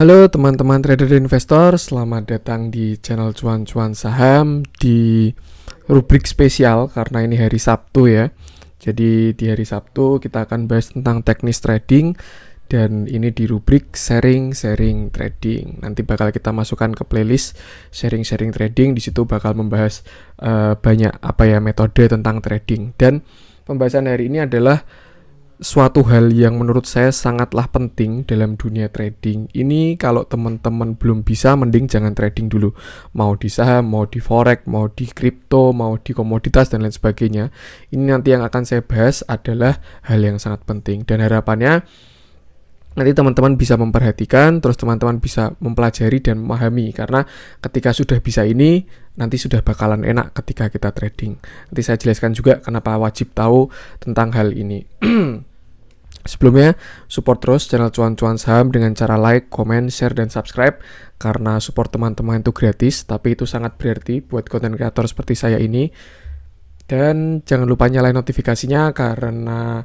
Halo teman-teman trader dan investor, selamat datang di channel Cuan-Cuan Saham di rubrik spesial karena ini hari Sabtu ya. Jadi di hari Sabtu kita akan bahas tentang teknis trading dan ini di rubrik sharing-sharing trading. Nanti bakal kita masukkan ke playlist sharing-sharing trading, di situ bakal membahas banyak metode tentang trading. Dan pembahasan hari ini adalah suatu hal yang menurut saya sangatlah penting dalam dunia trading. Ini kalau teman-teman belum bisa, mending jangan trading dulu. Mau di saham, mau di forex, mau di kripto, mau di komoditas dan lain sebagainya. Ini nanti yang akan saya bahas adalah hal yang sangat penting. Dan harapannya nanti teman-teman bisa memperhatikan, terus teman-teman bisa mempelajari dan memahami. Karena ketika sudah bisa ini, nanti sudah bakalan enak ketika kita trading. Nanti saya jelaskan juga kenapa wajib tahu tentang hal ini. Sebelumnya, support terus channel Cuan-Cuan Saham dengan cara like, komen, share, dan subscribe. Karena support teman-teman itu gratis, tapi itu sangat berarti buat konten kreator seperti saya ini. Dan jangan lupa nyalain notifikasinya karena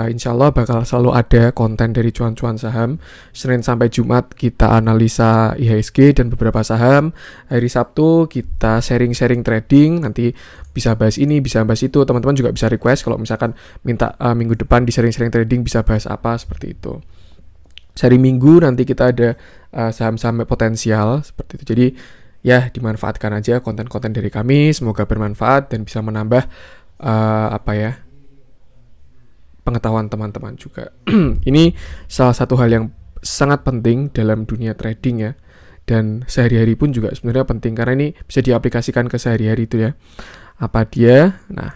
insya Allah bakal selalu ada konten dari Cuan-Cuan Saham. Senin sampai Jumat kita analisa IHSG dan beberapa saham. Hari Sabtu kita sharing-sharing trading. Nanti bisa bahas ini, bisa bahas itu. Teman-teman juga bisa request kalau misalkan minta minggu depan di sharing-sharing trading bisa bahas apa, seperti itu. Hari Minggu nanti kita ada saham-saham potensial seperti itu. Jadi ya dimanfaatkan aja konten-konten dari kami, semoga bermanfaat dan bisa menambah pengetahuan teman-teman juga. Ini salah satu hal yang sangat penting dalam dunia trading ya, dan sehari-hari pun juga sebenarnya penting karena ini bisa diaplikasikan ke sehari-hari itu ya. Apa dia? Nah,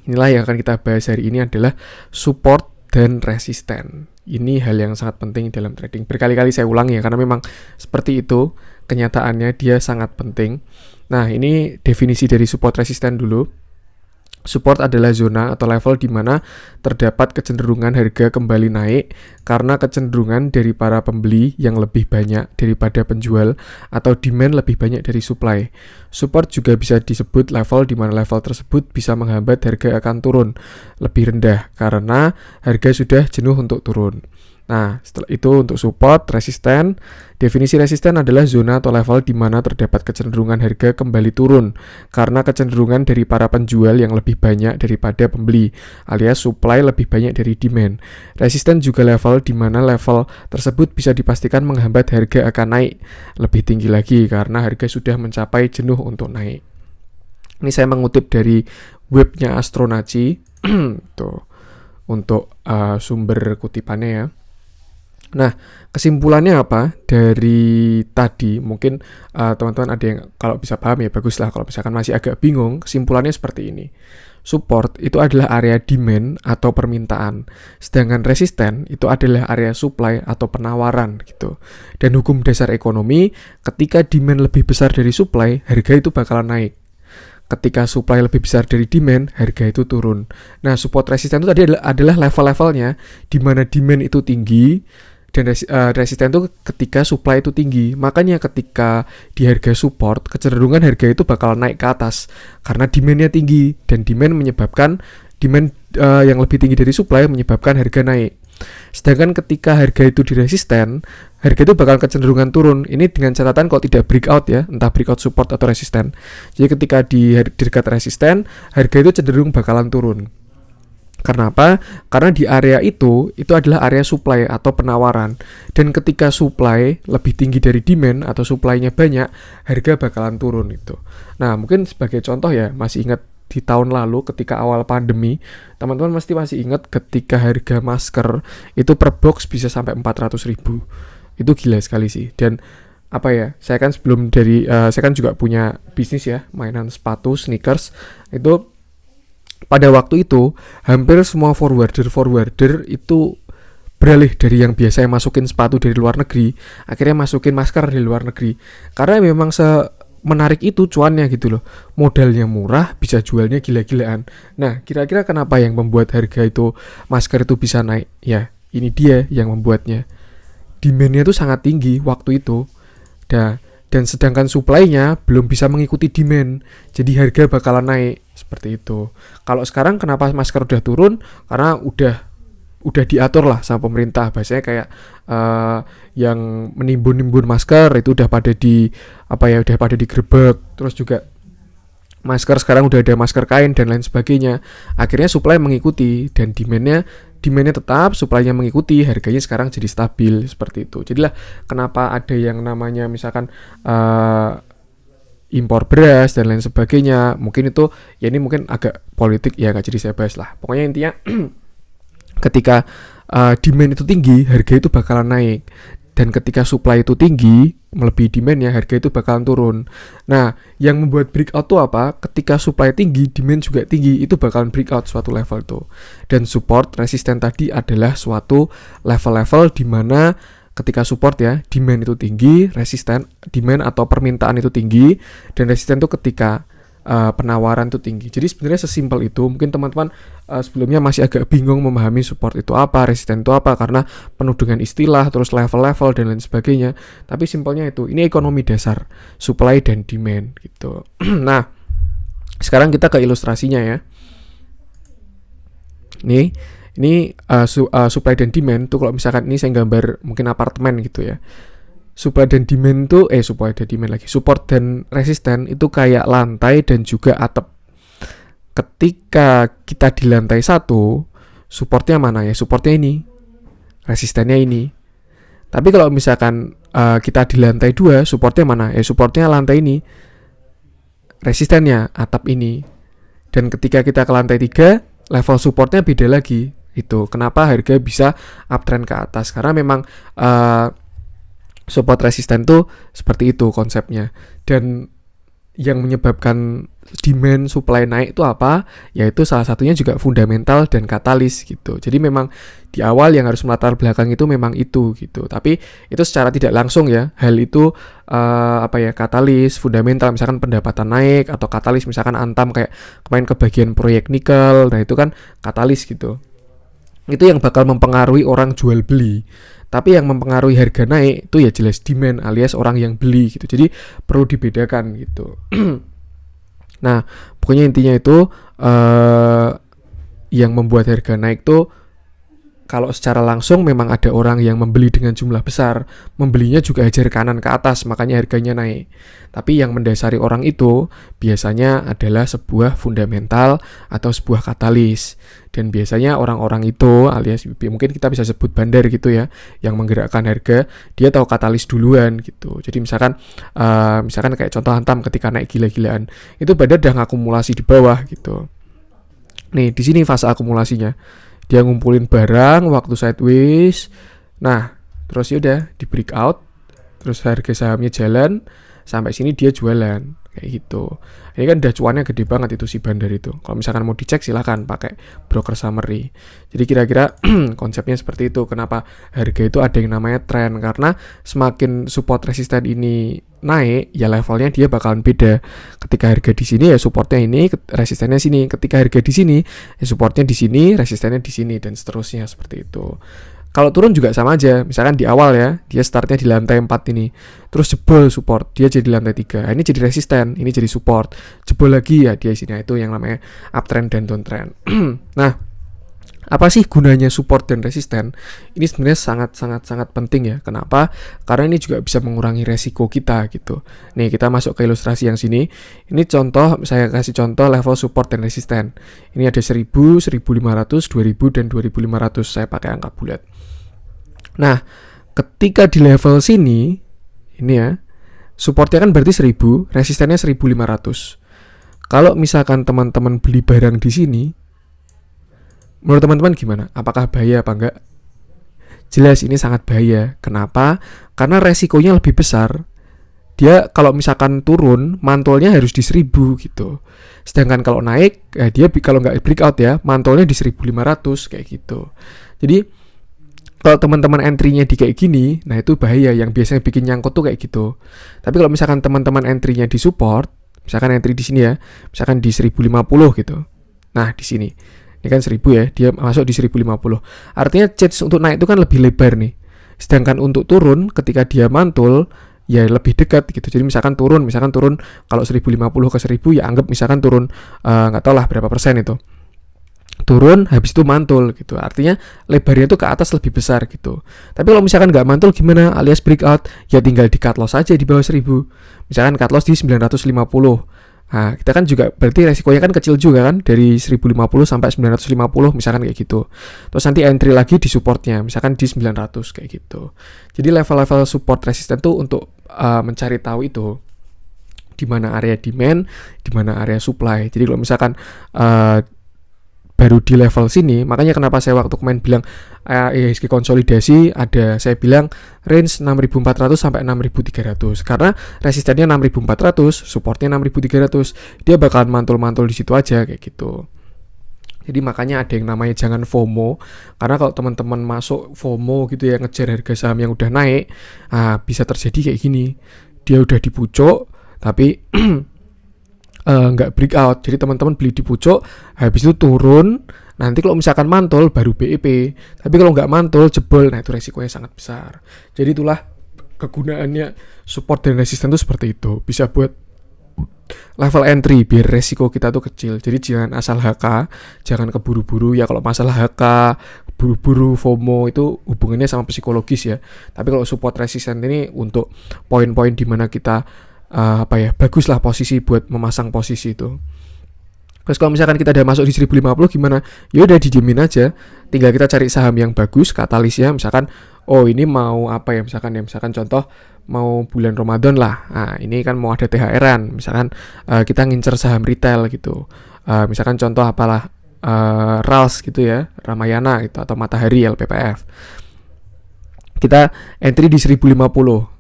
inilah yang akan kita bahas hari ini adalah support dan resisten. Ini hal yang sangat penting dalam trading. Berkali-kali saya ulang ya, karena memang seperti itu kenyataannya, dia sangat penting. Nah, ini definisi dari support resisten dulu. Support adalah zona atau level di mana terdapat kecenderungan harga kembali naik karena kecenderungan dari para pembeli yang lebih banyak daripada penjual atau demand lebih banyak dari supply. Support juga bisa disebut level di mana level tersebut bisa menghambat harga akan turun lebih rendah karena harga sudah jenuh untuk turun. Nah, setelah itu untuk support, resisten. Definisi resisten adalah zona atau level di mana terdapat kecenderungan harga kembali turun karena kecenderungan dari para penjual yang lebih banyak daripada pembeli, alias supply lebih banyak dari demand. Resisten juga level di mana level tersebut bisa dipastikan menghambat harga akan naik lebih tinggi lagi karena harga sudah mencapai jenuh untuk naik. Ini saya mengutip dari webnya Astronaci tuh, untuk sumber kutipannya ya. Nah, kesimpulannya apa dari tadi? Mungkin teman-teman ada yang kalau bisa paham ya baguslah. Kalau misalkan masih agak bingung, kesimpulannya seperti ini. Support itu adalah area demand atau permintaan, sedangkan resisten itu adalah area supply atau penawaran gitu. Dan hukum dasar ekonomi, ketika demand lebih besar dari supply, harga itu bakalan naik. Ketika supply lebih besar dari demand, harga itu turun. Nah, support resisten itu tadi adalah level-levelnya di mana demand itu tinggi dan resisten itu ketika supply itu tinggi. Makanya ketika di harga support, kecenderungan harga itu bakal naik ke atas karena demandnya tinggi, dan demand menyebabkan demand yang lebih tinggi dari supply menyebabkan harga naik. Sedangkan ketika harga itu di resisten, harga itu bakal kecenderungan turun. Ini dengan catatan kalau tidak breakout ya, entah breakout support atau resisten. Jadi ketika di dekat resisten, harga itu cenderung bakalan turun. Karena apa? Karena di area itu adalah area supply atau penawaran. Dan ketika supply lebih tinggi dari demand atau supply-nya banyak, harga bakalan turun itu. Nah, mungkin sebagai contoh ya, masih ingat di tahun lalu ketika awal pandemi, teman-teman mesti masih ingat ketika harga masker itu per box bisa sampai 400.000. Itu gila sekali sih. Dan saya kan saya kan juga punya bisnis ya, mainan sepatu, sneakers. Itu pada waktu itu hampir semua forwarder itu beralih dari yang biasa masukin sepatu dari luar negeri, akhirnya masukin masker dari luar negeri. Karena memang menarik itu cuannya gitu loh. Modalnya murah, bisa jualnya gila-gilaan. Nah, kira-kira kenapa yang membuat harga itu masker itu bisa naik? Ya, ini dia yang membuatnya. Demand-nya itu sangat tinggi waktu itu. Dan sedangkan supply-nya belum bisa mengikuti demand. Jadi harga bakalan naik seperti itu. Kalau sekarang kenapa masker udah turun? Karena udah udah diatur lah sama pemerintah. Biasanya kayak yang menimbun masker itu udah pada digerebek. Terus juga masker sekarang udah ada masker kain dan lain sebagainya. Akhirnya supply mengikuti dan demandnya tetap, supply-nya mengikuti, harganya sekarang jadi stabil seperti itu. Jadilah kenapa ada yang namanya misalkan impor beras dan lain sebagainya. Mungkin itu ya ini mungkin agak politik ya, gak jadi saya bahas lah. Pokoknya intinya ketika demand itu tinggi, harga itu bakalan naik. Dan ketika supply itu tinggi, melebihi demand-nya, harga itu bakalan turun. Nah, yang membuat breakout itu apa? Ketika supply tinggi, demand juga tinggi, itu bakalan breakout suatu level tuh. Dan support, resisten tadi adalah suatu level-level di mana ketika support ya, demand itu tinggi, resisten, demand atau permintaan itu tinggi, dan resisten itu ketika penawaran itu tinggi. Jadi sebenarnya sesimpel itu. Mungkin teman-teman sebelumnya masih agak bingung memahami support itu apa, resisten itu apa, karena penuh dengan istilah, terus level-level dan lain sebagainya. Tapi simpelnya itu, ini ekonomi dasar, supply dan demand gitu. Nah, sekarang kita ke ilustrasinya ya. Ini supply dan demand tuh, kalau misalkan ini saya gambar mungkin apartemen gitu ya. Support dan resisten itu kayak lantai dan juga atap. Ketika kita di lantai 1, supportnya mana ya? Supportnya ini, resistennya ini. Tapi kalau misalkan kita di lantai 2, supportnya mana? Ya supportnya lantai ini, resistennya atap ini. Dan ketika kita ke lantai 3, level supportnya beda lagi. Itu kenapa harga bisa uptrend ke atas, karena memang support resisten tuh seperti itu konsepnya. Dan yang menyebabkan demand supply naik itu apa? Yaitu salah satunya juga fundamental dan katalis gitu. Jadi memang di awal yang harus melatar belakang itu memang itu gitu. Tapi itu secara tidak langsung ya. Hal itu katalis, fundamental, misalkan pendapatan naik, atau katalis misalkan Antam kayak kemarin kebagian proyek nikel. Nah, itu kan katalis gitu. Itu yang bakal mempengaruhi orang jual beli. Tapi yang mempengaruhi harga naik itu ya jelas demand alias orang yang beli gitu. Jadi perlu dibedakan gitu. Nah, pokoknya intinya itu yang membuat harga naik tuh kalau secara langsung memang ada orang yang membeli dengan jumlah besar, membelinya juga hajar kanan ke atas, makanya harganya naik. Tapi yang mendasari orang itu biasanya adalah sebuah fundamental atau sebuah katalis. Dan biasanya orang-orang itu alias mungkin kita bisa sebut bandar gitu ya, yang menggerakkan harga, dia tahu katalis duluan gitu. Jadi misalkan kayak contoh Antam ketika naik gila-gilaan, itu bandar udah ngakumulasi di bawah gitu. Nih, di sini fase akumulasinya. Dia ngumpulin barang waktu sideways. Nah, terus yaudah di breakout, terus harga sahamnya jalan, sampai sini dia jualan kayak gitu. Ini kan udah cuannya gede banget itu si bandar itu. Kalau misalkan mau dicek silahkan pakai broker summary. Jadi kira-kira konsepnya seperti itu. Kenapa harga itu ada yang namanya trend? Karena semakin support resisten ini naik, ya levelnya dia bakalan beda. Ketika harga di sini ya supportnya ini, resistennya sini. Ketika harga di sini, ya supportnya di sini, resistennya di sini, dan seterusnya seperti itu. Kalau turun juga sama aja. Misalkan di awal ya, dia startnya di lantai 4 ini. Terus jebol support, dia jadi lantai 3. Ini jadi resisten, ini jadi support. Jebol lagi ya dia sini. Itu yang namanya uptrend dan downtrend. Nah, apa sih gunanya support dan resisten? Ini sebenarnya sangat penting ya. Kenapa? Karena ini juga bisa mengurangi resiko kita gitu. Nih, kita masuk ke ilustrasi yang sini. Ini contoh, saya kasih contoh level support dan resisten. Ini ada 1000, 1500, 2000, dan 2500. Saya pakai angka bulat. Nah, ketika di level sini, ini ya, supportnya kan berarti 1000, resistennya 1500. Kalau misalkan teman-teman beli barang di sini, menurut teman-teman gimana? Apakah bahaya apa enggak? Jelas ini sangat bahaya. Kenapa? Karena resikonya lebih besar. Dia kalau misalkan turun, mantulnya harus di 1000 gitu. Sedangkan kalau naik, dia kalau nggak breakout ya, mantulnya di 1500 kayak gitu. Jadi kalau teman-teman entry-nya di kayak gini, nah itu bahaya, yang biasanya bikin nyangkut tuh kayak gitu. Tapi kalau misalkan teman-teman entry-nya di support, misalkan entry di sini ya, misalkan di 1050 gitu. Nah, di sini. Ini kan 1000 ya, dia masuk di 1050. Artinya chance untuk naik itu kan lebih lebar nih. Sedangkan untuk turun ketika dia mantul, ya lebih dekat gitu. Jadi misalkan turun kalau 1050 ke 1000 ya anggap misalkan turun nggak tahu lah berapa persen itu. turun habis itu mantul gitu, artinya lebarnya itu ke atas lebih besar gitu. Tapi kalau misalkan nggak mantul gimana, alias breakout, ya tinggal di cut loss aja di bawah 1000, misalkan cut loss di 950. Nah kita kan juga berarti resikonya kan kecil juga kan, dari 1050 sampai 950 misalkan kayak gitu. Terus nanti entry lagi di supportnya misalkan di 900 kayak gitu. Jadi level-level support resisten tuh untuk mencari tahu itu di mana area demand, di mana area supply. Jadi kalau misalkan baru di level sini, makanya kenapa saya waktu kemarin bilang IHSG konsolidasi ada, saya bilang range 6400 sampai 6300, karena resistennya 6400, supportnya 6300, dia bakalan mantul-mantul di situ aja kayak gitu. Jadi makanya ada yang namanya jangan FOMO, karena kalau teman-teman masuk FOMO gitu ya, ngejar harga saham yang udah naik, bisa terjadi kayak gini, dia udah di pucuk tapi nggak breakout. Jadi teman-teman beli di pucuk, habis itu turun, nanti kalau misalkan mantul baru BEP. Tapi kalau nggak mantul jebol, nah itu resikonya sangat besar. Jadi itulah kegunaannya support dan resisten itu seperti itu. Bisa buat level entry biar resiko kita tuh kecil. Jadi jangan asal HK, jangan keburu-buru ya. Kalau masalah HK, buru-buru FOMO itu hubungannya sama psikologis ya. Tapi kalau support resisten ini untuk poin-poin di mana kita baguslah posisi buat memasang posisi itu. Terus kalau misalkan kita udah masuk di 1050 gimana? Ya udah didiemin aja. Tinggal kita cari saham yang bagus, katalisnya misalkan ini mau misalkan contoh mau bulan Ramadan lah. Nah, ini kan mau ada THR-an. Misalkan kita ngincer saham retail gitu. Misalkan contoh RALS gitu ya, Ramayana gitu, atau Matahari LPPF. Kita entry di 1050.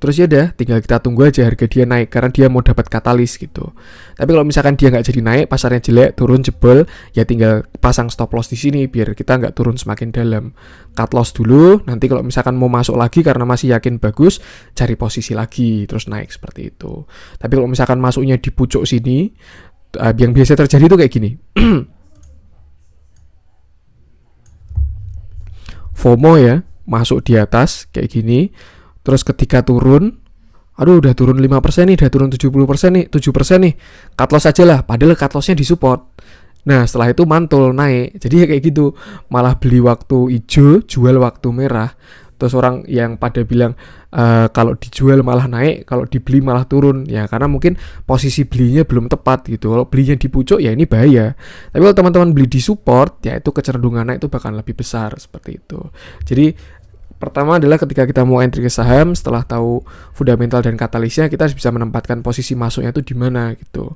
Terus ya udah, tinggal kita tunggu aja harga dia naik karena dia mau dapat katalis gitu. Tapi kalau misalkan dia nggak jadi naik, pasarnya jelek, turun jebol, ya tinggal pasang stop loss di sini biar kita nggak turun semakin dalam. Cut loss dulu, nanti kalau misalkan mau masuk lagi karena masih yakin bagus, cari posisi lagi terus naik seperti itu. Tapi kalau misalkan masuknya di pucuk sini, yang biasa terjadi itu kayak gini. FOMO ya, masuk di atas kayak gini. Terus ketika turun, udah turun 5% nih, udah turun 70% nih, 7% nih, cut loss aja lah, padahal cut lossnya di support. Nah setelah itu mantul naik, jadi kayak gitu, malah beli waktu hijau, jual waktu merah. Terus orang yang pada bilang kalau dijual malah naik, kalau dibeli malah turun, ya karena mungkin posisi belinya belum tepat gitu. Kalau belinya di pucuk ya ini bahaya. Tapi kalau teman-teman beli di support, ya itu kecenderungan naik itu bakal lebih besar seperti itu. Jadi pertama adalah ketika kita mau entry ke saham, setelah tahu fundamental dan katalisnya, kita harus bisa menempatkan posisi masuknya itu di mana gitu.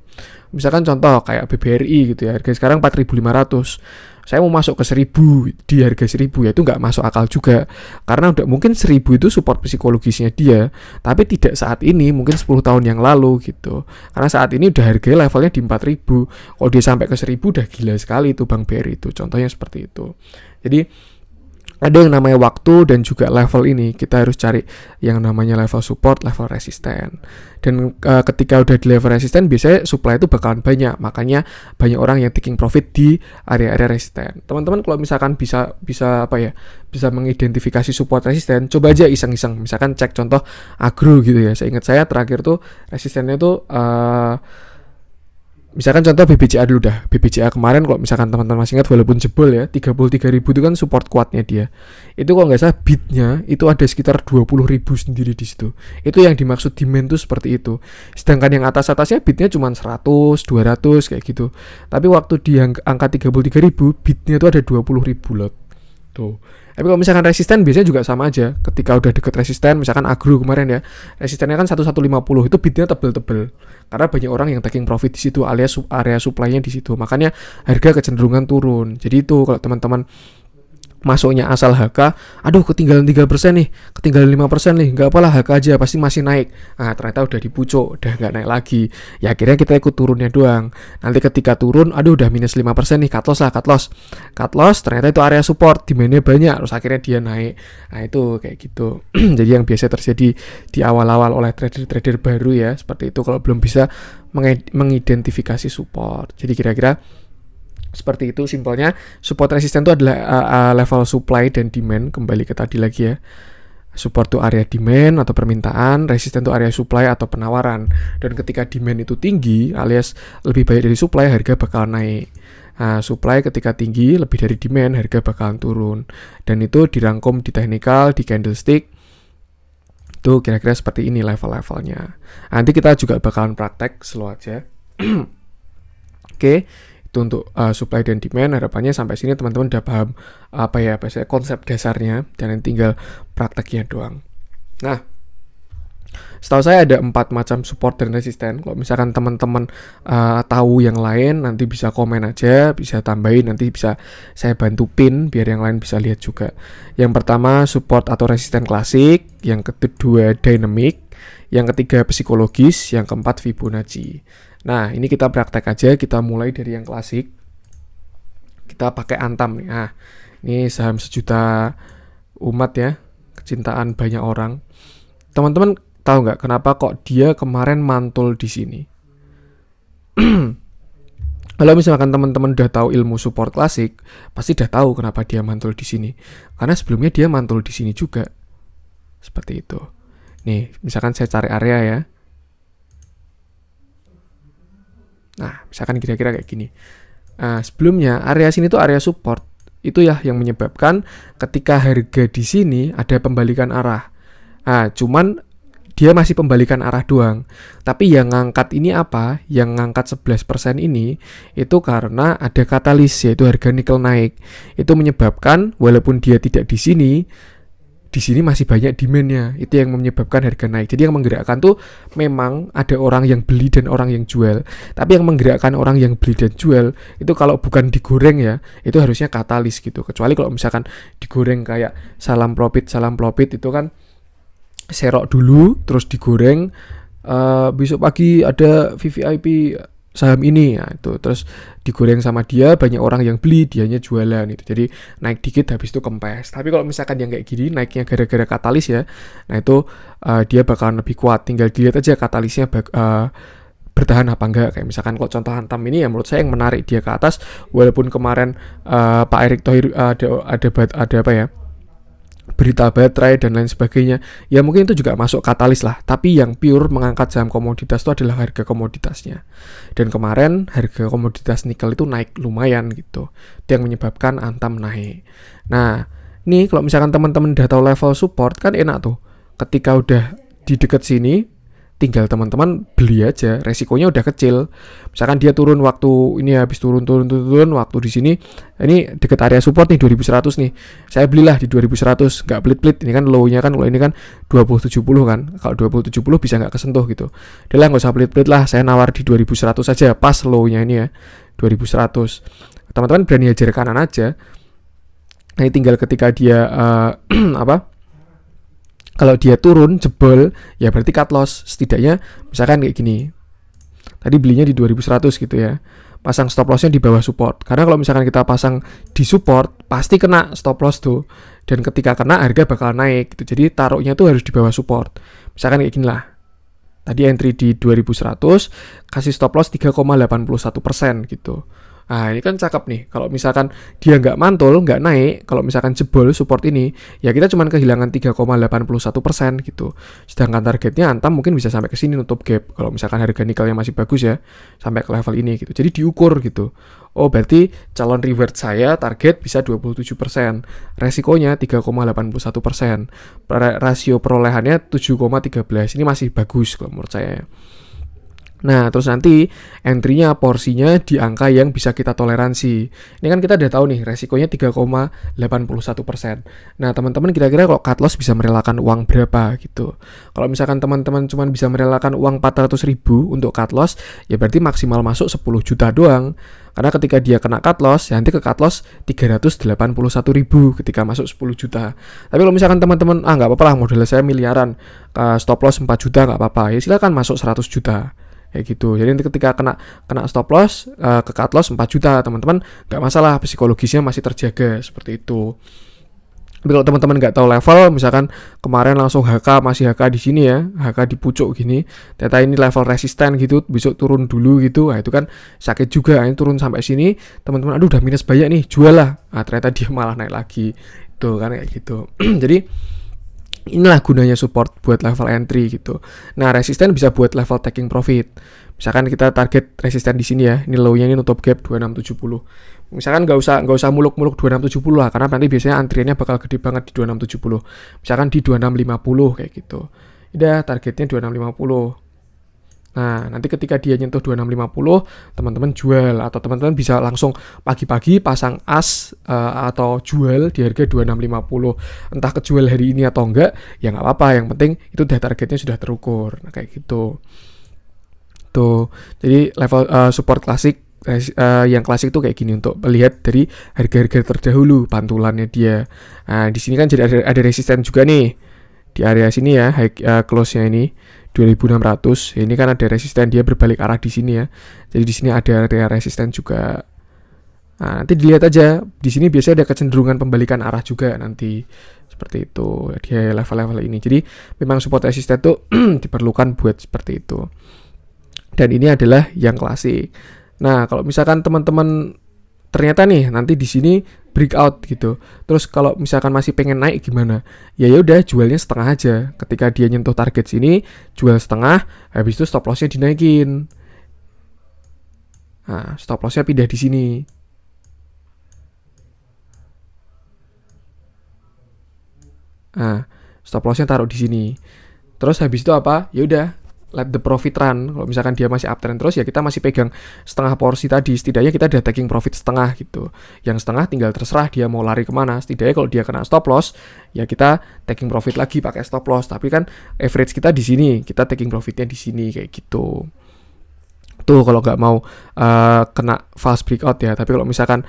Misalkan contoh kayak BBRI gitu ya, harga sekarang 4.500. Saya mau masuk ke 1.000 di harga 1.000, ya itu nggak masuk akal juga. Karena udah mungkin 1.000 itu support psikologisnya dia, tapi tidak saat ini, mungkin 10 tahun yang lalu gitu. Karena saat ini udah harga levelnya di 4.000. Kalau dia sampai ke 1.000 udah gila sekali itu Bang BRI itu. Contohnya seperti itu. Jadi ada yang namanya waktu dan juga level ini. Kita harus cari yang namanya level support, level resisten. Dan ketika udah di level resisten, biasanya supply itu bakalan banyak. Makanya banyak orang yang taking profit di area-area resisten. Teman-teman kalau misalkan bisa mengidentifikasi support resisten, coba aja iseng-iseng. Misalkan cek contoh agro gitu ya. Saya ingat saya terakhir tuh resistennya tuh misalkan contoh BBCA dulu dah. BBCA kemarin kalau misalkan teman-teman masih ingat, walaupun jebol ya 33.000 itu kan support kuatnya dia. Itu kalau nggak salah bidnya itu ada sekitar 20.000 sendiri di situ. Itu yang dimaksud demand tuh seperti itu. Sedangkan yang atas-atasnya bidnya cuma 100, 200 kayak gitu. Tapi waktu di angka 33.000 bidnya tuh ada 20.000 lot. Tuh. Tapi kalau misalkan resisten biasanya juga sama aja. Ketika udah deket resisten, misalkan agro kemarin ya, resistennya kan 1150, itu bidnya tebel-tebel. Karena banyak orang yang taking profit di situ, alias area supply-nya di situ. Makanya harga kecenderungan turun. Jadi itu kalau teman-teman masuknya asal HK, ketinggalan 3% nih, ketinggalan 5% nih, nggak apalah HK aja, pasti masih naik. Nah ternyata udah di pucuk, udah nggak naik lagi. Ya akhirnya kita ikut turunnya doang. Nanti ketika turun, udah minus 5% nih, cut loss, ternyata itu area support, demand-nya banyak, terus akhirnya dia naik. Nah itu kayak gitu. Jadi yang biasa terjadi di awal-awal oleh trader-trader baru ya, seperti itu kalau belum bisa mengidentifikasi support. Jadi kira-kira seperti itu simpelnya. Support resisten itu adalah level supply dan demand, kembali ke tadi lagi ya. Support tuh area demand atau permintaan, resisten tuh area supply atau penawaran. Dan ketika demand itu tinggi alias lebih banyak dari supply, harga bakal naik. Nah, supply ketika tinggi lebih dari demand, harga bakalan turun. Dan itu dirangkum di technical, di candlestick. Itu kira-kira seperti ini level-levelnya. Nanti kita juga bakalan praktek slow aja. Oke. Itu untuk supply dan demand. Harapannya sampai sini teman-teman udah paham konsep dasarnya, dan tinggal prakteknya doang. Nah, setahu saya ada 4 macam support dan resisten. Kalau misalkan teman-teman tahu yang lain, nanti bisa komen aja, bisa tambahin, nanti bisa saya bantu pin biar yang lain bisa lihat juga. Yang pertama support atau resisten klasik, yang kedua dynamic, yang ketiga psikologis, yang keempat Fibonacci. Nah, ini kita praktek aja, kita mulai dari yang klasik. Kita pakai Antam nih. Nah, ini saham sejuta umat ya, kecintaan banyak orang. Teman-teman tahu nggak kenapa kok dia kemarin mantul di sini? Kalau misalkan teman-teman udah tahu ilmu support klasik, pasti udah tahu kenapa dia mantul di sini. Karena sebelumnya dia mantul di sini juga. Seperti itu. Nih, misalkan saya cari area ya. Nah, misalkan kira-kira kayak gini. Nah, sebelumnya area sini tuh area support. Itu ya yang menyebabkan ketika harga di sini ada pembalikan arah. Nah, cuman dia masih pembalikan arah doang. Tapi yang ngangkat ini apa? Yang ngangkat 11% ini itu karena ada katalis, yaitu harga nikel naik. Itu menyebabkan walaupun dia tidak di sini masih banyak demand-nya. Itu yang menyebabkan harga naik. Jadi yang menggerakkan tuh memang ada orang yang beli dan orang yang jual. Tapi yang menggerakkan orang yang beli dan jual itu kalau bukan digoreng ya, itu harusnya katalis gitu. Kecuali kalau misalkan digoreng kayak salam profit itu kan serok dulu terus digoreng, besok pagi ada VVIP saham ini ya, itu terus digoreng sama dia, banyak orang yang beli, dianya jualan itu, jadi naik dikit habis itu kempes. Tapi kalau misalkan yang kayak gini naiknya gara-gara katalis ya, nah itu dia bakalan lebih kuat. Tinggal dilihat aja katalisnya bertahan apa enggak. Kayak misalkan kalau contoh Antam ini ya, menurut saya yang menarik dia ke atas, walaupun kemarin Pak Erick Thohir ada apa ya, berita baterai dan lain sebagainya, ya mungkin itu juga masuk katalis lah. Tapi yang pure mengangkat saham komoditas itu adalah harga komoditasnya. Dan kemarin harga komoditas nikel itu naik lumayan gitu. Itu yang menyebabkan Antam naik. Nah, ini kalau misalkan teman-teman udah tahu level support kan enak tuh. Ketika udah di dekat sini, tinggal teman-teman beli aja, resikonya udah kecil. Misalkan dia turun waktu ini, habis turun waktu di sini, ini deket area support nih 2100 nih, saya belilah di 2100, nggak pelit-pelit. Ini kan low-nya kan, kalau ini kan 2070 kan, kalau 2070 bisa nggak kesentuh gitu. Udah lah, nggak usah pelit-pelit lah, saya nawar di 2100 aja, pas low-nya ini ya 2100. Teman-teman berani hajar kanan aja. Nah, tinggal ketika dia kalau dia turun jebol, ya berarti cut loss. Setidaknya misalkan kayak gini, tadi belinya di 2100 gitu ya, pasang stop lossnya di bawah support. Karena kalau misalkan kita pasang di support, pasti kena stop loss tuh. Dan ketika kena, harga bakal naik gitu. Jadi taruhnya tuh harus di bawah support. Misalkan kayak gini lah, tadi entry di 2100, kasih stop loss 3,81% gitu. Nah, ini kan cakep nih. Kalau misalkan dia nggak mantul, nggak naik, kalau misalkan jebol support ini, ya kita cuma kehilangan 3,81% gitu. Sedangkan targetnya Antam mungkin bisa sampai ke sini nutup gap. Kalau misalkan harga nikelnya masih bagus ya, sampai ke level ini gitu. Jadi diukur gitu. Oh, berarti calon reward saya target bisa 27%. Resikonya 3,81%. Rasio perolehannya 7,13. Ini masih bagus kalau menurut saya. Nah, terus nanti entry-nya, porsinya di angka yang bisa kita toleransi. Ini kan kita udah tahu nih, resikonya 3,81%. Nah, teman-teman kira-kira kalau cut loss bisa merelakan uang berapa gitu. Kalau misalkan teman-teman cuma bisa merelakan uang 400.000 untuk cut loss, ya berarti maksimal masuk 10 juta doang. Karena ketika dia kena cut loss, ya nanti ke cut loss 381.000 ketika masuk 10 juta. Tapi kalau misalkan teman-teman, nggak apa-apa lah, modal saya miliaran, stop loss 4 juta nggak apa-apa, ya silakan masuk 100 juta. Kayak gitu. Jadi nanti ketika kena stop loss, ke cut loss 4 juta, teman-teman nggak masalah, psikologisnya masih terjaga seperti itu. Tapi kalau teman-teman nggak tahu level, misalkan kemarin langsung masih HK di sini ya, HK di pucuk gini, ternyata ini level resisten gitu, besok turun dulu gitu, nah itu kan sakit juga. Ini turun sampai sini, teman-teman, aduh udah minus banyak nih, jual lah. Nah, ternyata dia malah naik lagi, itu kan kayak gitu. Jadi Inilah gunanya support buat level entry gitu. Nah, resisten bisa buat level taking profit. Misalkan kita target resisten di sini ya. Ini low-nya ini nutup gap 2670. Misalkan nggak usah muluk-muluk 2670 lah, karena nanti biasanya antriannya bakal gede banget di 2670. Misalkan di 2650 kayak gitu. Udah targetnya 2650. Nah, nanti ketika dia nyentuh 2650, teman-teman jual, atau teman-teman bisa langsung pagi-pagi pasang as atau jual di harga 2650. Entah kejual hari ini atau enggak, ya nggak apa-apa. Yang penting itu udah targetnya sudah terukur. Nah, kayak gitu. Tuh. Jadi level support klasik yang klasik tuh kayak gini untuk melihat dari harga-harga terdahulu pantulannya dia. Nah, di sini kan jadi ada resisten juga nih di area sini ya, high close-nya ini 2600. Ini kan ada resisten, dia berbalik arah di sini ya. Jadi di sini ada area resisten juga. Nah, nanti dilihat aja. Di sini biasanya ada kecenderungan pembalikan arah juga nanti. Seperti itu di level-level ini. Jadi memang support resisten tuh diperlukan buat seperti itu. Dan ini adalah yang klasik. Nah, kalau misalkan teman-teman ternyata nih nanti di sini breakout gitu. Terus kalau misalkan masih pengen naik gimana? Ya udah jualnya setengah aja. Ketika dia nyentuh target sini, jual setengah, habis itu stop loss-nya dinaikin. Nah, stop loss-nya pindah di sini. Nah, stop loss-nya taruh di sini. Terus habis itu apa? Ya udah, let the profit run. Kalau misalkan dia masih uptrend terus, ya kita masih pegang setengah porsi tadi. Setidaknya kita udah taking profit setengah gitu. Yang setengah tinggal terserah dia mau lari kemana. Setidaknya kalau dia kena stop loss, ya kita taking profit lagi pakai stop loss. Tapi kan average kita di sini, kita taking profitnya di sini kayak gitu. Tuh kalau nggak mau kena false breakout ya. Tapi kalau misalkan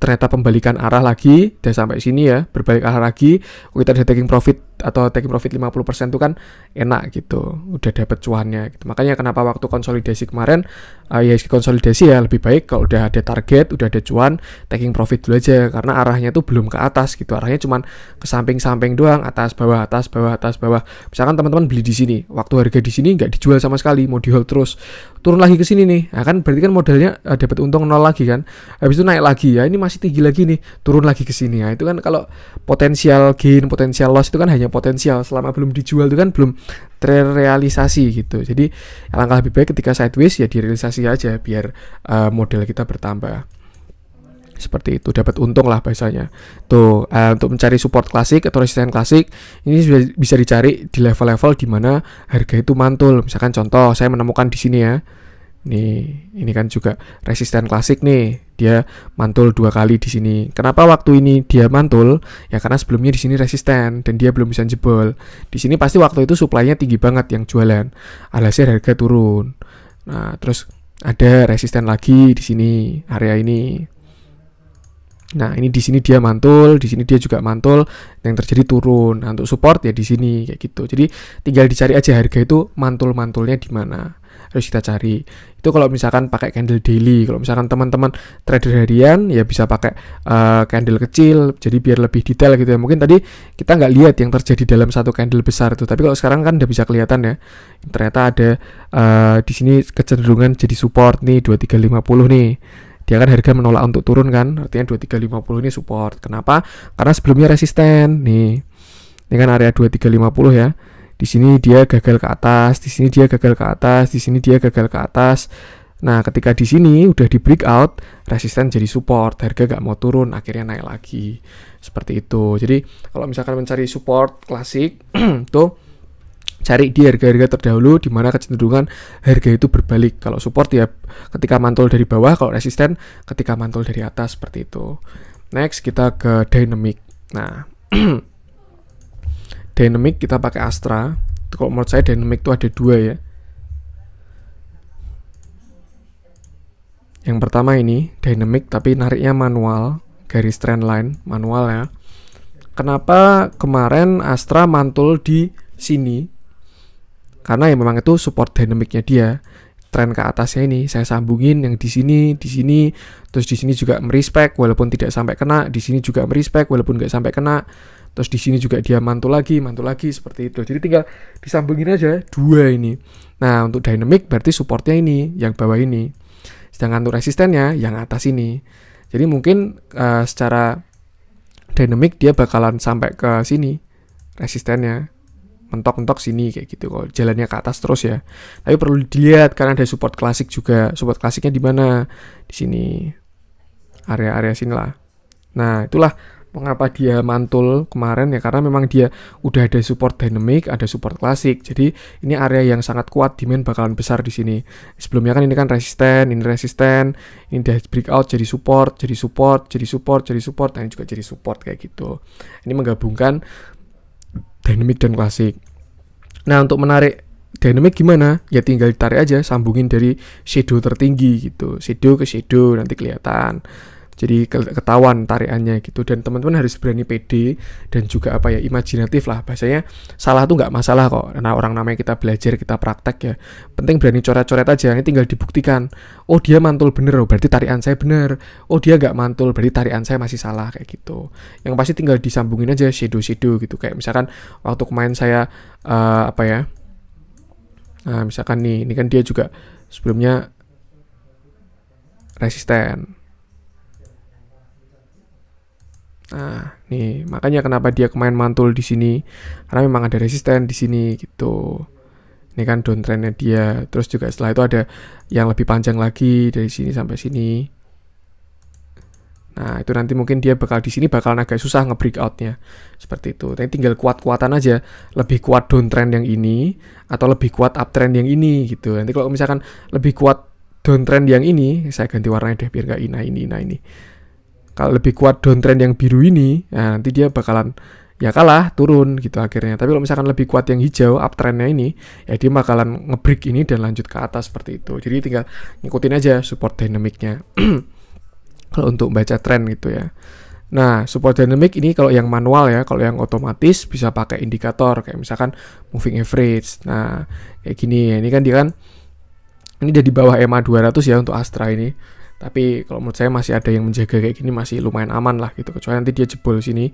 ternyata pembalikan arah lagi, udah sampai sini ya, berbalik arah lagi, kita udah taking profit atau taking profit 50% itu kan enak gitu, udah dapet cuannya gitu. Makanya kenapa waktu konsolidasi kemarin IHSG konsolidasi ya lebih baik kalau udah ada target, udah ada cuan, taking profit dulu aja, karena arahnya tuh belum ke atas gitu, arahnya cuman ke samping-samping doang, atas bawah atas bawah atas bawah. Misalkan teman-teman beli di sini, waktu harga di sini nggak dijual sama sekali, mau di hold terus, turun lagi ke sini nih, nah kan berarti kan modalnya dapat untung 0 lagi kan, habis itu naik lagi ya, ini masih tinggi lagi nih, turun lagi ke sini ya, itu kan kalau potensial gain, potensial loss itu kan hanya potensial, selama belum dijual itu kan belum terrealisasi gitu. Jadi alangkah lebih baik ketika sideways ya direalisasi aja biar modal kita bertambah. Seperti itu, dapat untung lah bahasanya. Tuh, untuk mencari support klasik atau resisten klasik, ini bisa dicari di level-level di mana harga itu mantul. Misalkan contoh, saya menemukan di sini ya. Nih, ini kan juga resisten klasik nih. Dia mantul 2 kali di sini. Kenapa waktu ini dia mantul? Ya karena sebelumnya di sini resisten dan dia belum bisa jebol. Di sini pasti waktu itu supply-nya tinggi banget yang jualan. Alhasil harga turun. Nah, terus ada resisten lagi di sini, area ini. Nah, ini di sini dia mantul, di sini dia juga mantul, yang terjadi turun. Nah, untuk support ya di sini kayak gitu. Jadi tinggal dicari aja harga itu mantul-mantulnya di mana. Harus kita cari. Itu kalau misalkan pakai candle daily. Kalau misalkan teman-teman trader harian ya bisa pakai candle kecil, jadi biar lebih detail gitu ya. Mungkin tadi kita nggak lihat yang terjadi dalam satu candle besar itu, tapi kalau sekarang kan udah bisa kelihatan ya. Ternyata ada di sini kecenderungan jadi support nih 2350 nih. Dia kan harga menolak untuk turun kan, artinya 2350 ini support. Kenapa? Karena sebelumnya resisten nih. Ini kan area 2350 ya. Di sini dia gagal ke atas, di sini dia gagal ke atas, di sini dia gagal ke atas. Nah, ketika di sini udah di breakout, resisten jadi support, harga gak mau turun, akhirnya naik lagi. Seperti itu. Jadi, kalau misalkan mencari support klasik, tuh cari di harga-harga terdahulu di mana kecenderungan harga itu berbalik. Kalau support ya ketika mantul dari bawah, kalau resisten ketika mantul dari atas, seperti itu. Next, kita ke dynamic. Nah, dynamic kita pakai Astra. Kalau menurut saya dynamic itu ada 2 ya. Yang pertama ini dynamic tapi nariknya manual, garis trend line manual ya. Kenapa kemarin Astra mantul di sini? Karena ya memang itu support dynamicnya dia. Tren ke atasnya ini saya sambungin yang di sini, terus di sini juga merespek walaupun tidak sampai kena, di sini juga merespek walaupun nggak sampai kena. Terus di sini juga dia mantul lagi seperti itu. Jadi tinggal disambungin aja 2 ini. Nah, untuk dynamic berarti supportnya ini, yang bawah ini. Sedangkan untuk resistennya yang atas ini. Jadi mungkin secara dynamic dia bakalan sampai ke sini resistennya, mentok-mentok sini kayak gitu kalau jalannya ke atas terus ya. Tapi perlu dilihat karena ada support klasik juga. Support klasiknya di mana? Di sini. Area-area sini lah. Nah, itulah mengapa dia mantul kemarin ya, karena memang dia udah ada support dynamic, ada support klasik. Jadi ini area yang sangat kuat, demand bakalan besar di sini. Sebelumnya kan ini kan resisten, ini udah breakout jadi support, jadi support, jadi support, jadi support, nah ini juga jadi support kayak gitu. Ini menggabungkan dynamic dan klasik. Nah, untuk menarik dynamic gimana? Ya tinggal ditarik aja, sambungin dari shadow tertinggi gitu. Shadow ke shadow nanti kelihatan. Jadi ketahuan tariannya gitu. Dan teman-teman harus berani pede dan juga imajinatif lah. Bahasanya salah tuh nggak masalah kok. Karena orang namanya kita belajar, kita praktek ya. Penting berani coret-coret aja. Ini tinggal dibuktikan. Oh dia mantul bener, oh berarti tarian saya bener. Oh dia nggak mantul, berarti tarian saya masih salah kayak gitu. Yang pasti tinggal disambungin aja shadow-shadow gitu. Kayak misalkan waktu kemarin saya Nah misalkan nih, ini kan dia juga sebelumnya resisten. Nah, nih makanya kenapa dia kemarin mantul di sini, karena memang ada resisten di sini gitu. Ini kan downtrendnya dia. Terus juga setelah itu ada yang lebih panjang lagi dari sini sampai sini. Nah, itu nanti mungkin dia di sini bakalan agak susah nge-breakout-nya. Seperti itu. Tapi tinggal kuat-kuatan aja. Lebih kuat downtrend yang ini atau lebih kuat uptrend yang ini gitu. Nanti kalau misalkan lebih kuat downtrend yang ini, saya ganti warnanya deh biar nggak ini. Kalau lebih kuat downtrend yang biru ini, nah nanti dia bakalan ya kalah, turun gitu akhirnya. Tapi kalau misalkan lebih kuat yang hijau, uptrendnya ini, ya dia bakalan nge-break ini dan lanjut ke atas seperti itu. Jadi tinggal ngikutin aja support dynamic-nya. Kalau untuk baca tren gitu ya. Nah, support dynamic ini kalau yang manual ya, kalau yang otomatis bisa pakai indikator kayak misalkan moving average. Nah, kayak gini ya. Ini kan dia kan ini udah di bawah EMA 200 ya untuk Astra ini. Tapi kalau menurut saya masih ada yang menjaga kayak gini, masih lumayan aman lah gitu. Kecuali nanti dia jebol sini,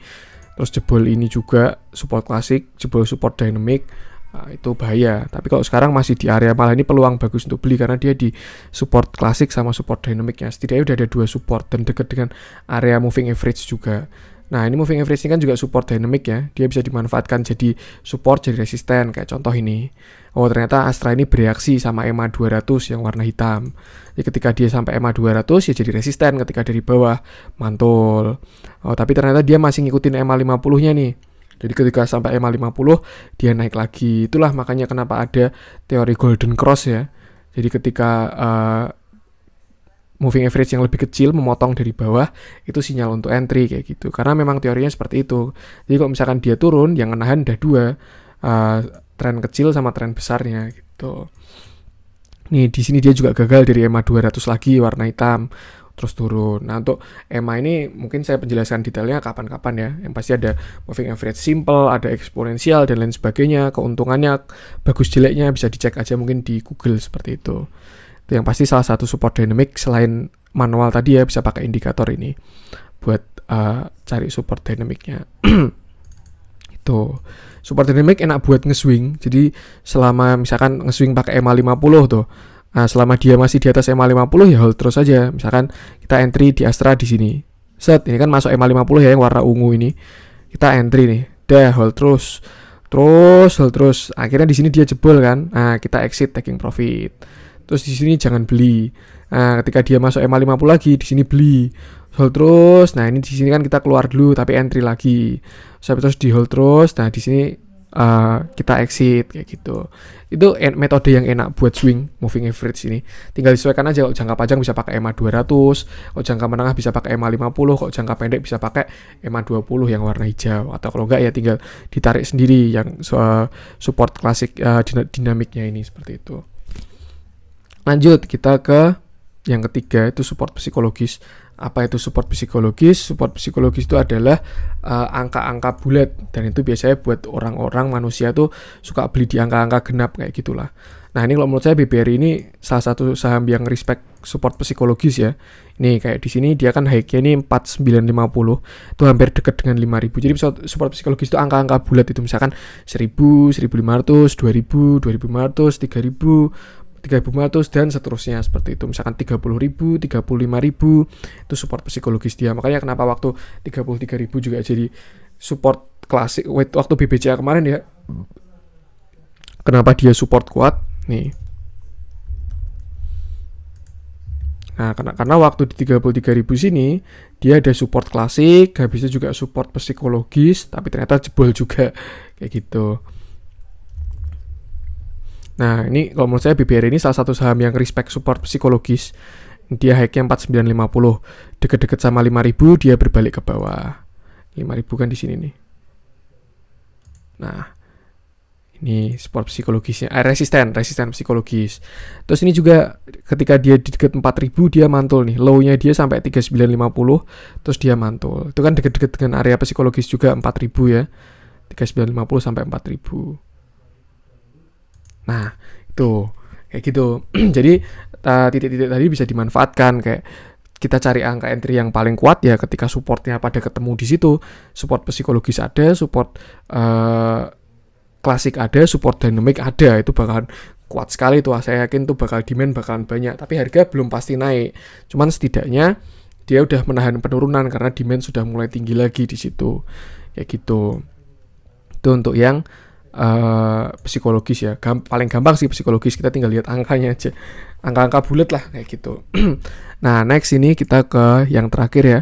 terus jebol ini juga support klasik, jebol support dynamic, nah, itu bahaya. Tapi kalau sekarang masih di area malah ini peluang bagus untuk beli karena dia di support klasik sama support dynamicnya. Setidaknya udah ada 2 support dan dekat dengan area moving average juga. Nah ini moving average ini kan juga support dynamic ya. Dia bisa dimanfaatkan jadi support, jadi resisten. Kayak contoh ini. Oh ternyata Astra ini bereaksi sama EMA 200 yang warna hitam. Jadi ketika dia sampai EMA 200 ya jadi resisten, ketika dari bawah mantul. Oh tapi ternyata dia masih ngikutin EMA 50 nya nih. Jadi ketika sampai EMA 50 dia naik lagi. Itulah makanya kenapa ada teori golden cross ya. Jadi ketika moving average yang lebih kecil memotong dari bawah, itu sinyal untuk entry kayak gitu. Karena memang teorinya seperti itu. Jadi kalau misalkan dia turun, yang menahan ada 2, tren kecil sama tren besarnya gitu. Nih di sini dia juga gagal dari EMA 200 lagi warna hitam, terus turun. Nah untuk EMA ini mungkin saya penjelaskan detailnya kapan-kapan ya. Yang pasti ada moving average simple, ada eksponensial dan lain sebagainya. Keuntungannya, bagus jeleknya bisa dicek aja mungkin di Google seperti itu. Itu yang pasti salah satu support dynamic selain manual tadi ya, bisa pakai indikator ini buat cari support dynamicnya. Itu support dynamic enak buat nge-swing. Jadi selama misalkan nge-swing pakai EMA 50 tuh, nah, selama dia masih di atas EMA 50 ya hold terus aja. Misalkan kita entry di Astra di sini. Set, ini kan masuk EMA 50 ya yang warna ungu ini. Kita entry nih. Dah hold terus. Hold terus. Akhirnya di sini dia jebol kan. Nah, kita exit taking profit. Terus di sini jangan beli. Nah, ketika dia masuk EMA 50 lagi, di sini beli. Hold terus. Nah, ini di sini kan kita keluar dulu tapi entry lagi. Sampai terus di hold terus. Nah, di sini kita exit kayak gitu. Itu metode yang enak buat swing moving average ini. Tinggal disesuaikan aja. Kalau jangka panjang bisa pakai EMA 200, kalau jangka menengah bisa pakai EMA 50, kalau jangka pendek bisa pakai EMA 20 yang warna hijau. Atau kalau enggak ya tinggal ditarik sendiri yang support klasik dinamiknya ini seperti itu. Lanjut kita ke yang ketiga, itu support psikologis. Apa itu support psikologis? Support psikologis itu adalah angka-angka bulat, dan itu biasanya buat orang-orang manusia tuh suka beli di angka-angka genap kayak gitulah. Nah ini kalau menurut saya BBRI ini salah satu saham yang respect support psikologis ya. Ini kayak di sini dia kan high-nya ini 4950, itu hampir dekat dengan 5000. Jadi support psikologis itu angka-angka bulat itu, misalkan 1000, 1500, 2000, 2500, 3000. 3.500 dan seterusnya seperti itu. Misalkan 30.000, 35.000 itu support psikologis dia. Makanya kenapa waktu 33.000 juga jadi support klasik waktu BBCA kemarin ya. Kenapa dia support kuat? Nih. Nah, karena waktu di 33.000 sini dia ada support klasik, habis itu juga support psikologis, tapi ternyata jebol juga kayak gitu. Nah, ini kalau menurut saya BBR ini salah satu saham yang respect support psikologis. Dia high-nya 4950, deket-deket sama 5.000 dia berbalik ke bawah. 5.000 kan di sini nih. Nah, ini support psikologisnya, resisten psikologis. Terus ini juga ketika dia di dekat 4.000 dia mantul nih, low-nya dia sampai 3950, terus dia mantul. Itu kan dekat-dekat dengan area psikologis juga 4.000 ya. 3950 sampai 4.000. Nah, itu kayak gitu. Jadi titik-titik tadi bisa dimanfaatkan, kayak kita cari angka entry yang paling kuat ya ketika supportnya pada ketemu di situ. Support psikologis ada, support klasik ada, support dynamic ada, itu bakalan kuat sekali tuh. Saya yakin tuh bakal demand bakalan banyak, tapi harga belum pasti naik. Cuman setidaknya dia udah menahan penurunan karena demand sudah mulai tinggi lagi di situ. Kayak gitu. Itu untuk yang psikologis ya. Paling gampang sih psikologis, kita tinggal lihat angkanya aja. Angka-angka bulat lah kayak gitu. Nah, next ini kita ke yang terakhir ya.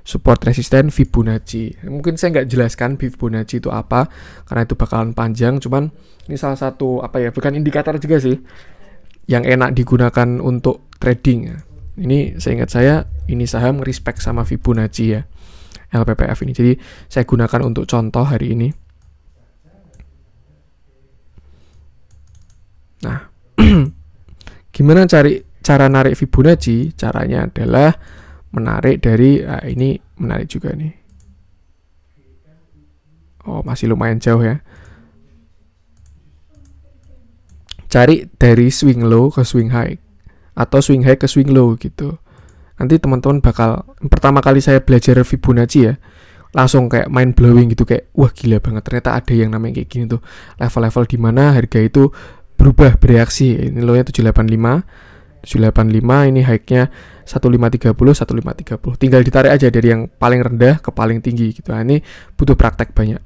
Support resisten Fibonacci. Mungkin saya nggak jelaskan Fibonacci itu apa, karena itu bakalan panjang. Cuman ini salah satu bukan indikator juga sih, yang enak digunakan untuk trading. Ini saya ingat ini saham respect sama Fibonacci ya, LPPF ini. Jadi saya gunakan untuk contoh hari ini. Nah, gimana cara narik Fibonacci? Caranya adalah menarik dari ini menarik juga nih. Oh, masih lumayan jauh ya. Cari dari swing low ke swing high atau swing high ke swing low gitu. Nanti teman-teman pertama kali saya belajar Fibonacci ya, langsung kayak mind blowing gitu, kayak wah gila banget, ternyata ada yang namanya kayak gini tuh. Level-level di mana harga itu berubah bereaksi. Ini low-nya 785, ini high-nya 1530, 1530. Tinggal ditarik aja dari yang paling rendah ke paling tinggi gitu. Nah, ini butuh praktek banyak.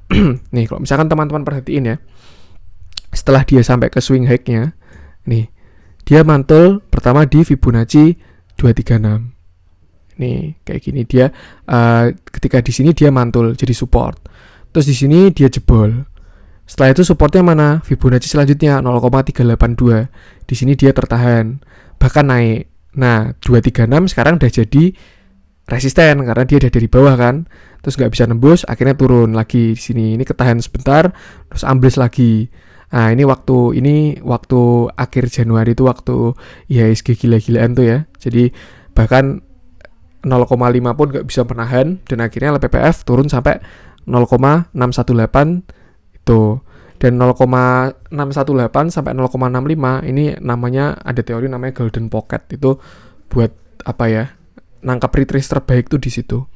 Nih, kalau misalkan teman-teman perhatiin ya, setelah dia sampai ke swing high-nya, nih, dia mantul pertama di Fibonacci 236. Nih, kayak gini dia ketika di sini dia mantul jadi support. Terus di sini dia jebol. Setelah itu supportnya mana? Fibonacci selanjutnya 0,382. Di sini dia tertahan, bahkan naik. Nah, 236 sekarang udah jadi resisten karena dia udah dari bawah kan. Terus nggak bisa nembus, akhirnya turun lagi di sini. Ini ketahan sebentar, terus ambles lagi. Nah, ini waktu akhir Januari itu waktu IHSG gila-gilaan tuh ya. Jadi bahkan 0,5 pun nggak bisa menahan, dan akhirnya LPPF turun sampai 0,618 itu. Dan 0,618 sampai 0,65 ini namanya, ada teori namanya golden pocket. Itu buat nangkap retrace terbaik tuh di situ.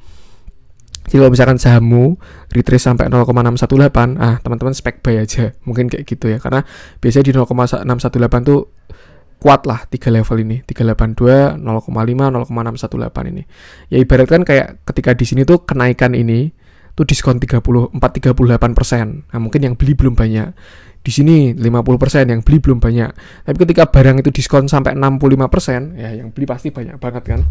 Jadi kalau misalkan sahammu retrace sampai 0,618, teman-teman spek buy aja. Mungkin kayak gitu ya. Karena biasanya di 0,618 tuh kuat lah 3 level ini. 382, 0,5, 0,618 ini. Ya ibaratkan kayak ketika di sini tuh kenaikan ini tuh diskon 38%. Nah, mungkin yang beli belum banyak. Di sini 50%, yang beli belum banyak. Tapi ketika barang itu diskon sampai 65%, ya yang beli pasti banyak banget kan.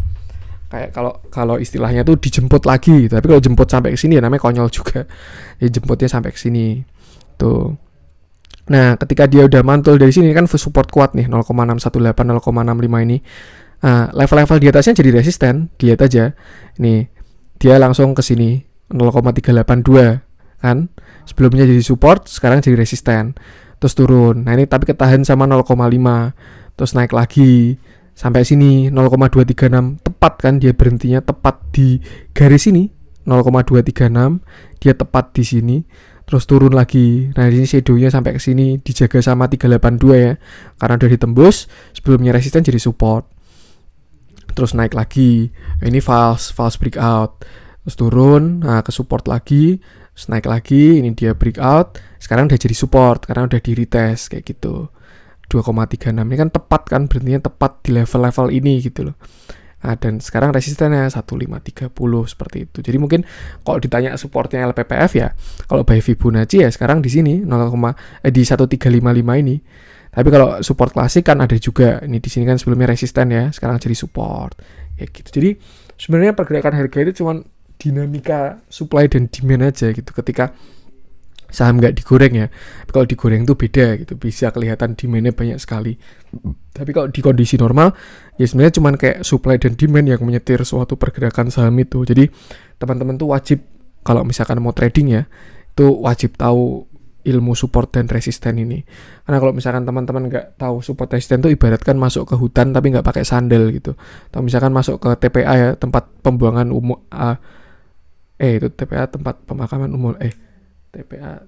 Kayak kalau istilahnya tuh dijemput lagi. Tapi kalau jemput sampai ke sini ya namanya konyol juga. Jadi jemputnya sampai ke sini. Tuh. Nah, ketika dia udah mantul dari sini kan support kuat nih 0,618, 0,65 ini. Nah, level-level di atasnya jadi resisten. Dilihat aja. Nih, dia langsung ke sini 0,382 kan. Sebelumnya jadi support, sekarang jadi resisten. Terus turun. Nah, ini tapi ketahan sama 0,5. Terus naik lagi sampai sini 0,236, tepat kan dia berhentinya tepat di garis ini 0,236, dia tepat di sini. Terus turun lagi. Nah, di sini shadow-nya sampai ke sini dijaga sama 382 ya. Karena udah ditembus, sebelumnya resisten jadi support. Terus naik lagi. Ini false breakout. Terus turun, ke support lagi, naik lagi, ini dia breakout, sekarang udah jadi support, karena udah di retest, kayak gitu. 2,36 ini kan tepat kan, berarti tepat di level-level ini gitu loh. Nah, dan sekarang resistennya 1530 seperti itu. Jadi mungkin kalau ditanya supportnya LPPF ya, kalau by Fibonacci ya sekarang di sini di 1355 ini. Tapi kalau support klasik kan ada juga. Ini di sini kan sebelumnya resisten ya, sekarang jadi support. Ya gitu. Jadi sebenarnya pergerakan harga itu cuma dinamika supply dan demand aja gitu. Ketika saham nggak digoreng ya, kalau digoreng itu beda gitu, bisa kelihatan demandnya banyak sekali. Tapi kalau di kondisi normal ya sebenarnya cuma kayak supply dan demand yang menyetir suatu pergerakan saham itu. Jadi teman-teman tuh wajib kalau misalkan mau trading ya, itu wajib tahu ilmu support dan resisten ini. Karena kalau misalkan teman-teman nggak tahu support resisten tuh ibaratkan masuk ke hutan tapi nggak pakai sandal gitu. Atau misalkan masuk ke TPA ya, tempat pembuangan umum, itu TPA tempat pemakaman umum, TPA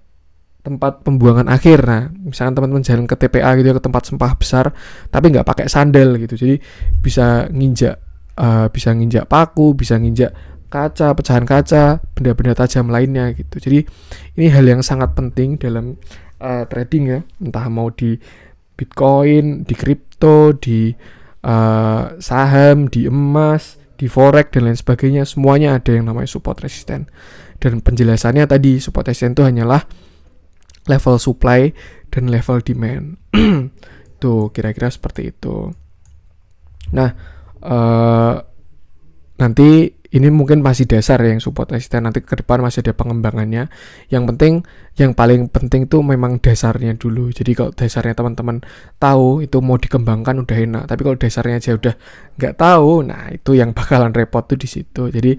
tempat pembuangan akhir. Nah, misalkan teman-teman jalan ke TPA gitu ya, ke tempat sampah besar tapi nggak pakai sandal gitu, jadi bisa nginjak paku, bisa nginjak kaca, pecahan kaca, benda-benda tajam lainnya gitu. Jadi ini hal yang sangat penting dalam trading ya, entah mau di Bitcoin, di kripto, di saham, di emas, di forex dan lain sebagainya, semuanya ada yang namanya support resisten. Dan penjelasannya tadi, support resisten itu hanyalah level supply dan level demand. Tuh kira-kira seperti itu. Nah, nanti ini mungkin masih dasar yang support resisten, nanti ke depan masih ada pengembangannya. Yang paling penting tuh memang dasarnya dulu. Jadi kalau dasarnya teman-teman tahu, itu mau dikembangkan udah enak. Tapi kalau dasarnya aja udah nggak tahu, nah itu yang bakalan repot tuh di situ. Jadi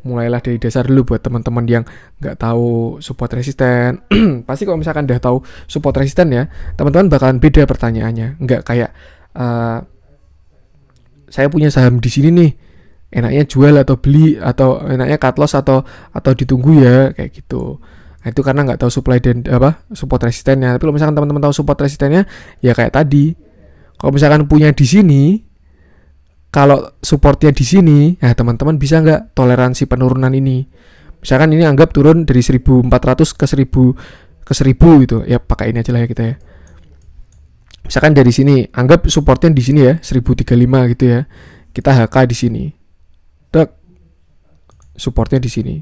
mulailah dari dasar dulu buat teman-teman yang nggak tahu support resisten. Pasti kalau misalkan udah tahu support resisten ya, teman-teman bakalan beda pertanyaannya. Nggak kayak saya punya saham di sini nih, enaknya jual atau beli, atau enaknya cut loss atau ditunggu ya, kayak gitu. Nah, itu karena nggak tahu supply dan support resistennya. Tapi kalau misalkan teman-teman tahu support resistennya, ya kayak tadi. Kalau misalkan punya di sini, kalau supportnya di sini, nah teman-teman bisa nggak toleransi penurunan ini? Misalkan ini anggap turun dari 1400 ke 1000 gitu. Ya pakai ini aja lah ya kita ya. Misalkan dari sini, anggap supportnya di sini ya, 1035 gitu ya. Kita HK di sini. Dek, supportnya di sini.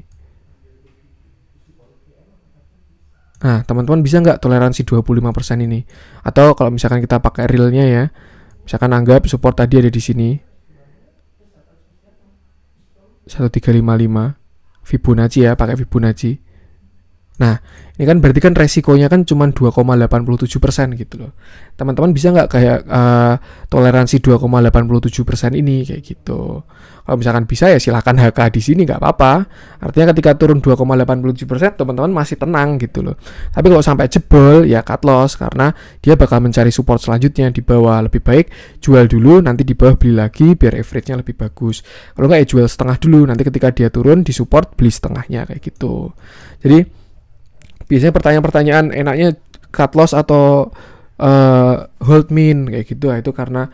Nah, teman-teman bisa nggak toleransi 25% ini? Atau kalau misalkan kita pakai realnya ya, misalkan anggap support tadi ada di sini, 1355 Fibonacci ya, pakai Fibonacci. Nah, ini kan berarti kan resikonya kan cuma 2,87% gitu loh. Teman-teman bisa nggak kayak toleransi 2,87% ini kayak gitu. Kalau misalkan bisa ya silahkan HK di sini, nggak apa-apa. Artinya ketika turun 2,87%, teman-teman masih tenang gitu loh. Tapi kalau sampai jebol ya cut loss, karena dia bakal mencari support selanjutnya di bawah. Lebih baik jual dulu, nanti di bawah beli lagi biar average-nya lebih bagus. Kalau nggak ya jual setengah dulu, nanti ketika dia turun di support beli setengahnya kayak gitu. Jadi biasanya pertanyaan-pertanyaan enaknya cut loss atau hold min kayak gitu, itu karena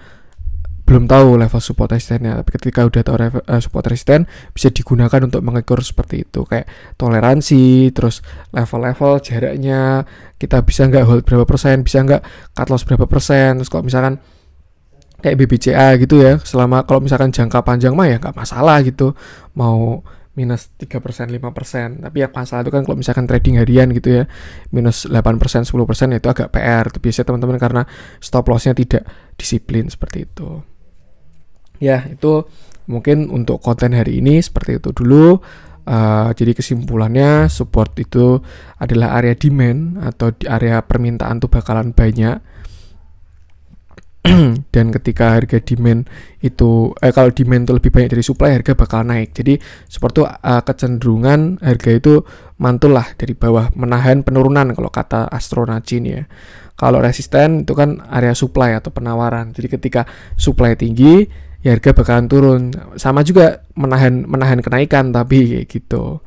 belum tahu level support resistennya. Tapi ketika udah tahu support resisten, bisa digunakan untuk mengukur seperti itu, kayak toleransi, terus level-level jaraknya, kita bisa nggak hold berapa persen, bisa nggak cut loss berapa persen. Terus kalau misalkan kayak BBCA gitu ya, selama kalau misalkan jangka panjang mah ya nggak masalah gitu, mau minus 3%, 5%. Tapi yang masalah itu kan kalau misalkan trading harian gitu ya, minus 8%, 10% itu agak PR. Itu biasanya teman-teman karena stop loss-nya tidak disiplin seperti itu. Ya, itu mungkin untuk konten hari ini seperti itu dulu. Jadi kesimpulannya, support itu adalah area demand atau di area permintaan tuh bakalan banyak. Dan ketika harga demand itu kalau demand itu lebih banyak dari supply, harga bakal naik. Jadi seperti kecenderungan harga itu mantul lah dari bawah, menahan penurunan kalau kata Astronaci nih ya. Kalau resisten itu kan area supply atau penawaran. Jadi ketika supply tinggi, ya harga bakalan turun. Sama juga menahan kenaikan tapi kayak gitu.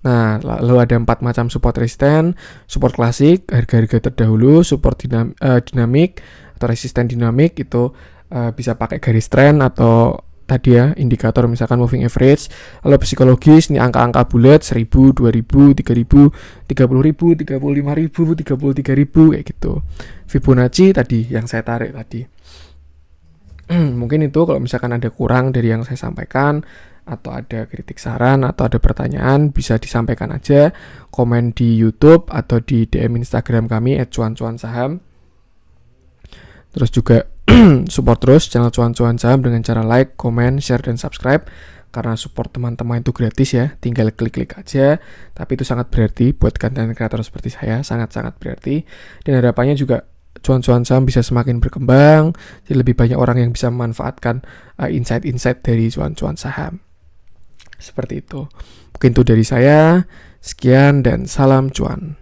Nah, lalu ada 4 macam support resisten: support klasik, harga-harga terdahulu; support dinamik atau resisten dinamik, itu bisa pakai garis trend atau tadi ya, indikator misalkan moving average. Lalu psikologis, ini angka-angka bulat 1000, 2000, 3000, 30.000, 35.000, 33.000 kayak gitu. Fibonacci tadi yang saya tarik tadi. Mungkin itu kalau misalkan ada kurang dari yang saya sampaikan, atau ada kritik saran, atau ada pertanyaan, bisa disampaikan aja, komen di YouTube atau di DM Instagram kami @cuan-cuan-saham. Terus juga support terus channel Cuan-Cuan Saham dengan cara like, comment, share, dan subscribe. Karena support teman-teman itu gratis ya, tinggal klik-klik aja. Tapi itu sangat berarti buat konten kreator seperti saya, sangat-sangat berarti. Dan harapannya juga Cuan-Cuan Saham bisa semakin berkembang, jadi lebih banyak orang yang bisa memanfaatkan insight-insight dari Cuan-Cuan Saham. Seperti itu. Mungkin itu dari saya. Sekian dan salam cuan.